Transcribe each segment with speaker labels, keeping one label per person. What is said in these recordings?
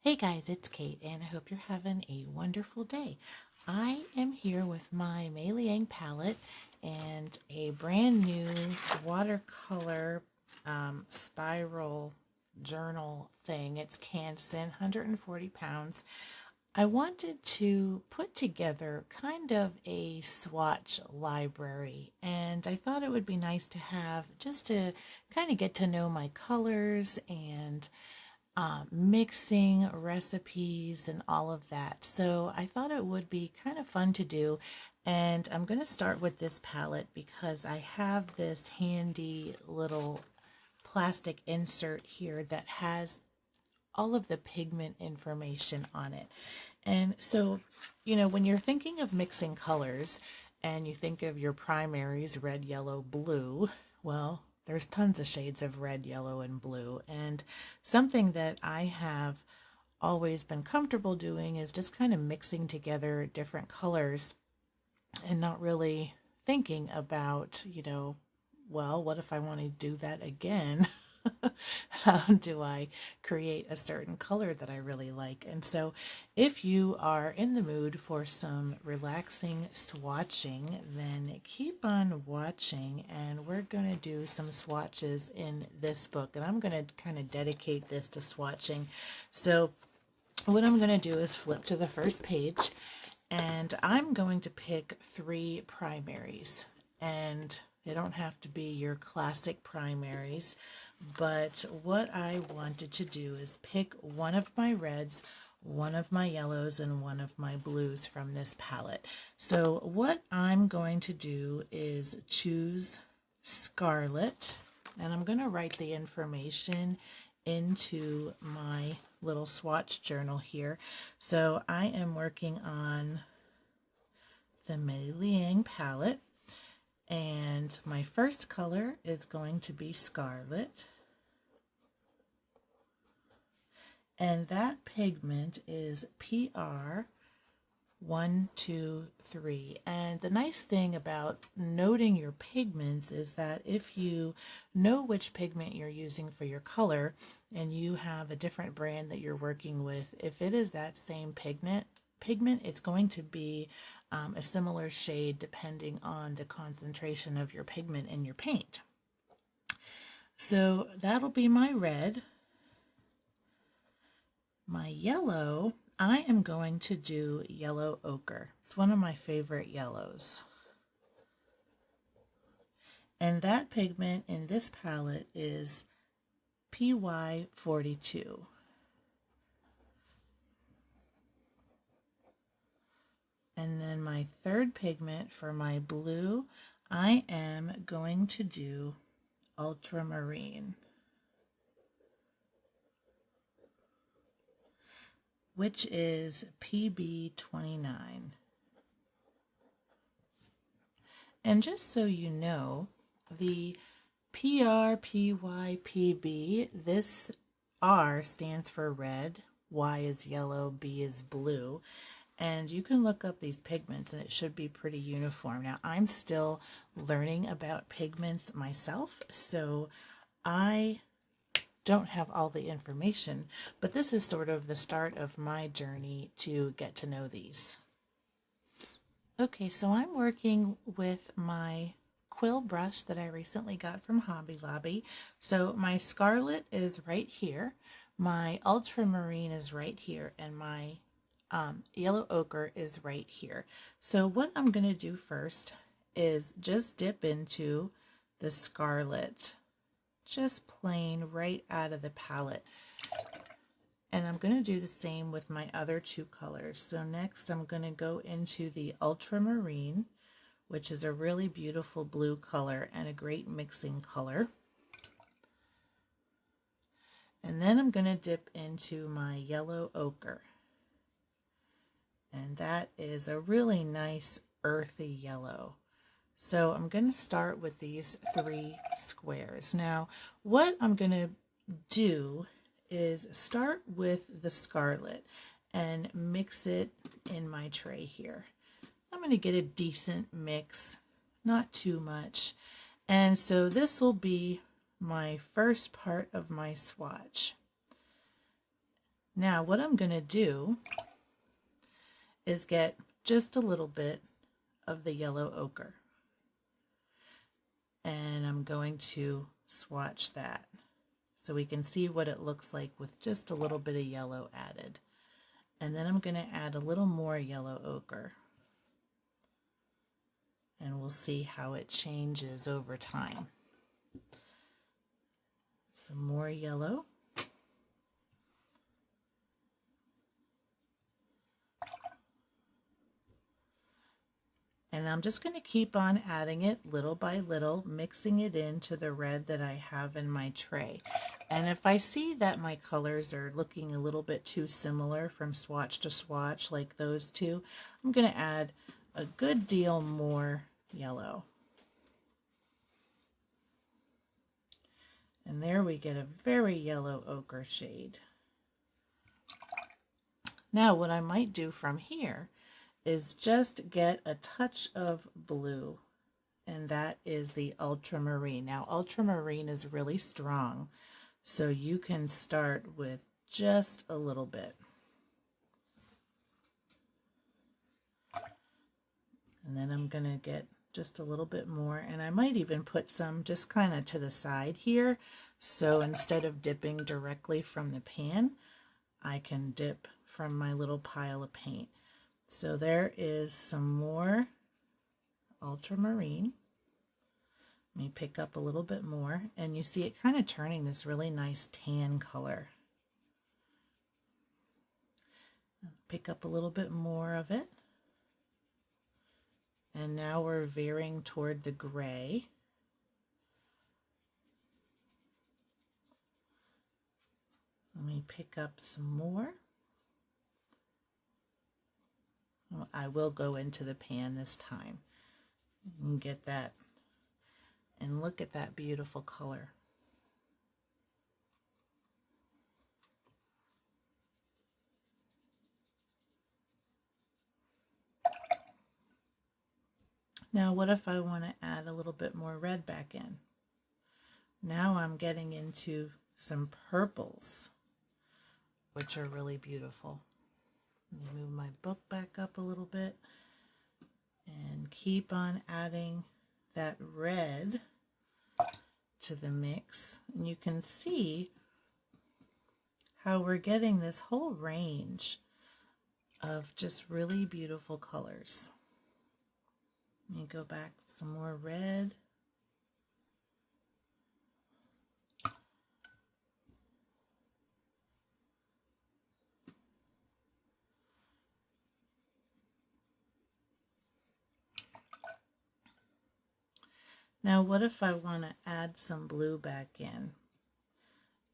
Speaker 1: Hey guys, it's Kate, and I hope you're having a wonderful day. I am here with my Mei Liang palette and a brand new watercolor spiral journal thing. It's Canson, 140 pounds. I wanted to put together kind of a swatch library, and I thought it would be nice to have just to kind of get to know my colors and mixing recipes and all of that. So I thought it would be kind of fun to do. And I'm going to start with this palette because I have this handy little plastic insert here that has all of the pigment information on it. And so, when you're thinking of mixing colors and you think of your primaries, red, yellow, blue, well, there's tons of shades of red, yellow, and blue. And something that I have always been comfortable doing is just kind of mixing together different colors and not really thinking about, well, what if I want to do that again? How do I create a certain color that I really like? And so if you are in the mood for some relaxing swatching, then keep on watching, and we're going to do some swatches in this book, and I'm going to kind of dedicate this to swatching. So what I'm going to do is flip to the first page, and I'm going to pick 3 primaries, and they don't have to be your classic primaries. But what I wanted to do is pick one of my reds, one of my yellows, and one of my blues from this palette. So what I'm going to do is choose Scarlet, and I'm going to write the information into my little swatch journal here. So I am working on the Mei Liang palette. And my first color is going to be Scarlet. And that pigment is PR123. And the nice thing about noting your pigments is that if you know which pigment you're using for your color and you have a different brand that you're working with, if it is that same pigment, it's going to be a similar shade depending on the concentration of your pigment in your paint. So that'll be my red. My yellow, I am going to do yellow ochre. It's one of my favorite yellows. And that pigment in this palette is PY42. And then my third pigment for my blue, I am going to do Ultramarine, which is PB29. And just so you know, the PRPYPB, this R stands for red, Y is yellow, B is blue. And you can look up these pigments and it should be pretty uniform. Now, I'm still learning about pigments myself, so I don't have all the information, but this is sort of the start of my journey to get to know these. Okay, so I'm working with my quill brush that I recently got from Hobby Lobby. So my Scarlet is right here, my Ultramarine is right here, and my yellow ochre is right here. So what I'm going to do first is just dip into the Scarlet, just plain right out of the palette. And I'm going to do the same with my other 2 colors. So next I'm going to go into the Ultramarine, which is a really beautiful blue color and a great mixing color. And then I'm going to dip into my yellow ochre. And that is a really nice earthy yellow. So I'm going to start with these 3 squares. Now, what I'm going to do is start with the Scarlet and mix it in my tray here. I'm going to get a decent mix, not too much. And so this will be my first part of my swatch. Now what I'm going to do is get just a little bit of the yellow ochre, and I'm going to swatch that so we can see what it looks like with just a little bit of yellow added. And then I'm going to add a little more yellow ochre, and we'll see how it changes over time. Some more yellow. And I'm just going to keep on adding it little by little, mixing it into the red that I have in my tray. And if I see that my colors are looking a little bit too similar from swatch to swatch, like those two, I'm going to add a good deal more yellow. And there we get a very yellow ochre shade. Now what I might do from here is just get a touch of blue, and that is the Ultramarine. Now Ultramarine is really strong, so you can start with just a little bit. And then I'm going to get just a little bit more, and I might even put some just kind of to the side here, so instead of dipping directly from the pan, I can dip from my little pile of paint. So there is some more Ultramarine. Let me pick up a little bit more, and you see it kind of turning this really nice tan color. Pick up a little bit more of it. And now we're veering toward the gray. Let me pick up some more. I will go into the pan this time and get that. And look at that beautiful color. Now what if I want to add a little bit more red back in? Now I'm getting into some purples, which are really beautiful. Let me move my book back up a little bit and keep on adding that red to the mix. And you can see how we're getting this whole range of just really beautiful colors. Let me go back some more red. Now what if I want to add some blue back in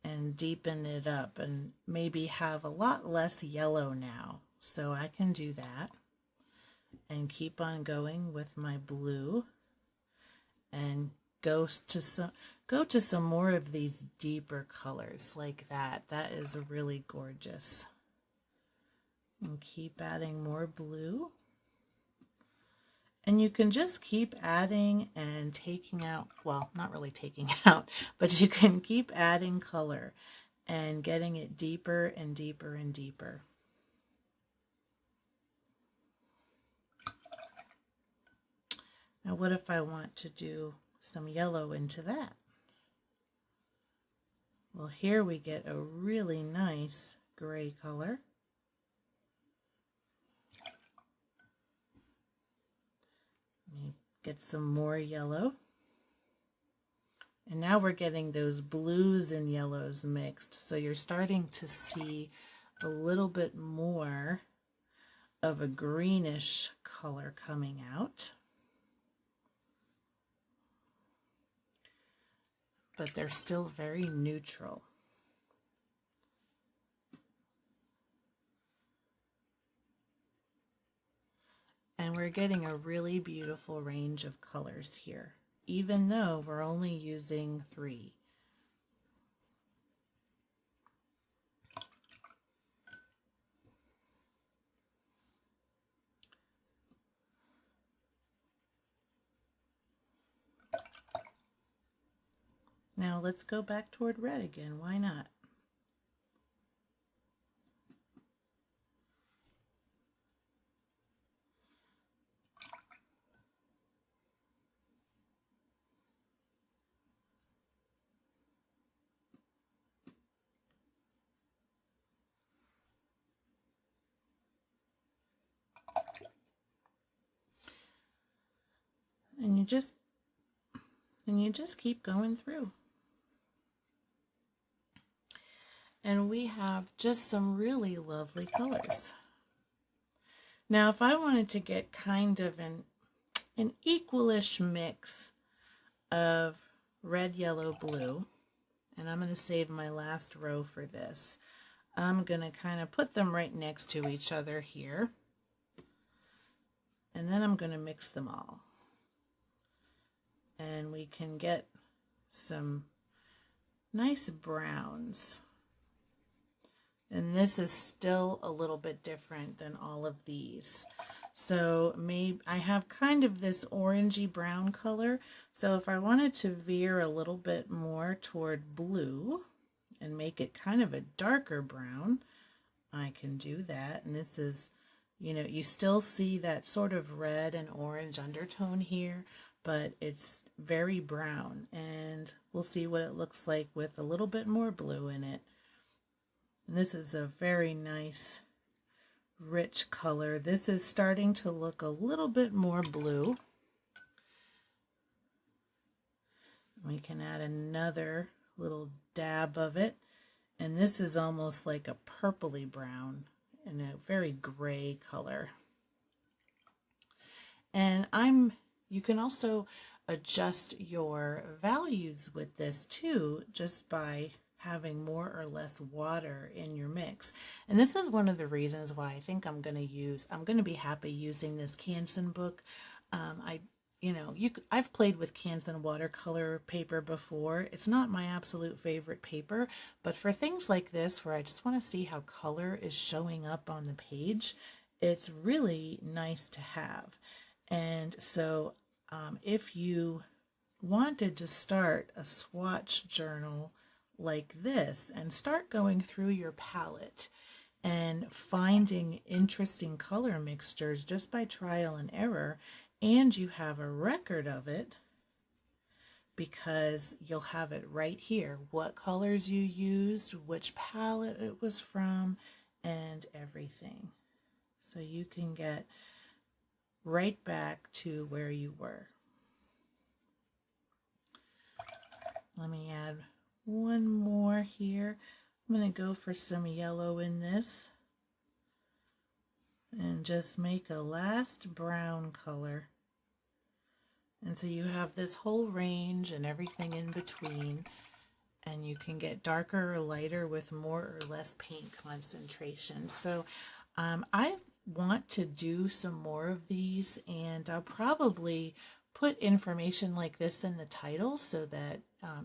Speaker 1: and deepen it up and maybe have a lot less yellow now? So I can do that and keep on going with my blue and go to some more of these deeper colors like that. That is really gorgeous. And keep adding more blue. And you can just keep adding and taking out, well, not really taking out, but you can keep adding color and getting it deeper and deeper and deeper. Now what if I want to do some yellow into that? Well, here we get a really nice gray color. Let me get some more yellow. And now we're getting those blues and yellows mixed. So you're starting to see a little bit more of a greenish color coming out. But they're still very neutral. And we're getting a really beautiful range of colors here, even though we're only using 3. Now let's go back toward red again. Why not? And you just keep going through. And we have just some really lovely colors. Now, if I wanted to get kind of an equalish mix of red, yellow, blue, and I'm going to save my last row for this. I'm going to kind of put them right next to each other here. And then I'm going to mix them all. And we can get some nice browns. And this is still a little bit different than all of these. So maybe I have kind of this orangey brown color. So if I wanted to veer a little bit more toward blue and make it kind of a darker brown, I can do that. And this is, you know, you still see that sort of red and orange undertone here, but it's very brown. And we'll see what it looks like with a little bit more blue in it. And this is a very nice, rich color. This is starting to look a little bit more blue. We can add another little dab of it. And this is almost like a purpley brown and a very gray color. And you can also adjust your values with this too, just by having more or less water in your mix. And this is one of the reasons why I think I'm going to be happy using this Canson book. I've played with Canson watercolor paper before. It's not my absolute favorite paper, but for things like this where I just want to see how color is showing up on the page, it's really nice to have. And so if you wanted to start a swatch journal like this and start going through your palette and finding interesting color mixtures just by trial and error, and you have a record of it because you'll have it right here, what colors you used, which palette it was from, and everything. So you can get right back to where you were. Let me add one more here. I'm going to go for some yellow in this and just make a last brown color. And so you have this whole range and everything in between, and you can get darker or lighter with more or less paint concentration. So I want to do some more of these, and I'll probably put information like this in the title so that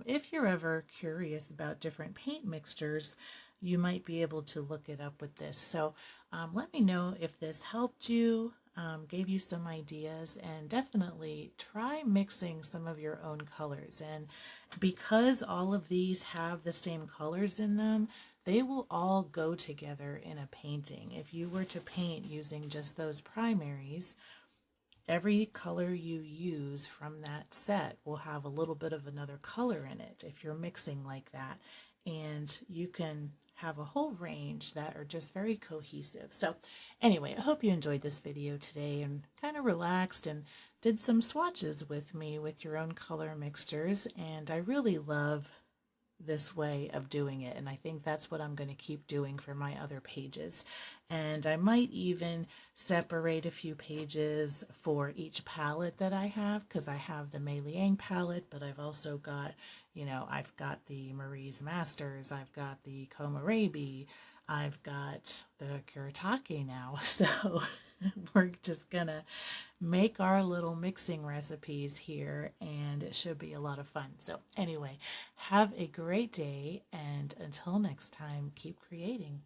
Speaker 1: if you're ever curious about different paint mixtures, you might be able to look it up with this. So let me know if this helped you, gave you some ideas, and definitely try mixing some of your own colors. And because all of these have the same colors in them, they will all go together in a painting. If you were to paint using just those primaries, every color you use from that set will have a little bit of another color in it if you're mixing like that. And you can have a whole range that are just very cohesive. So anyway, I hope you enjoyed this video today and kind of relaxed and did some swatches with me with your own color mixtures. And I really love this way of doing it, and I think that's what I'm going to keep doing for my other pages. And I might even separate a few pages for each palette that I have, because I have the Mei Liang palette, but I've also got, I've got the Marie's Masters, I've got the Komorebi, I've got the Kuretake now. So we're just gonna make our little mixing recipes here, and it should be a lot of fun. So anyway, have a great day, and until next time, keep creating.